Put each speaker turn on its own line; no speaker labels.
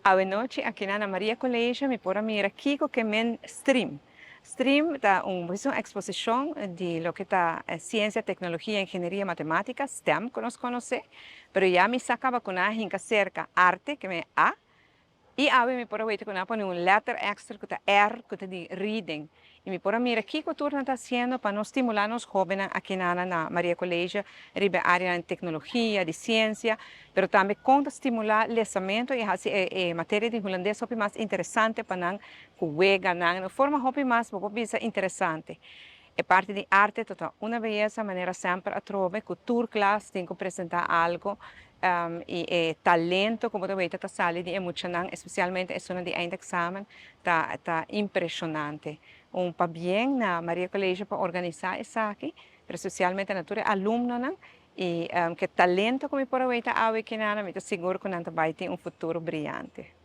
Noite aqui na Ana Maria Colégio me pora mira Kiko que men stream. Stream está uma exposição de lo que está ciência, tecnologia, engenharia, matemática, STEM, que nós conhecemos, pero já me sacava com a hinca cerca arte, que me A, e ave mi pora wait con pone un letter extra que R que di reading. Y mi pora mira qué cultura está haciendo para no estimular a los jóvenes aquí na María Colegio, ribe área de tecnología, de ciencia, pero también con estimular el pensamiento y así materia de holandés hopi más interesante para nan juega nan, forma hopi más hopi interesante. E parte di arte, tutta una bellezza, maniera sempre a trovare, cultura class, tengo presentare algo, e talento, come dovete, ta sali di emozionante, specialmente sono di eindexamen, ta impressionante. Un pa bien na Maria Collegio per organizzare i sacchi, per specialmente nature alunno, e che talento come por avete, awe che nana, mi sicuro che non un futuro brillante.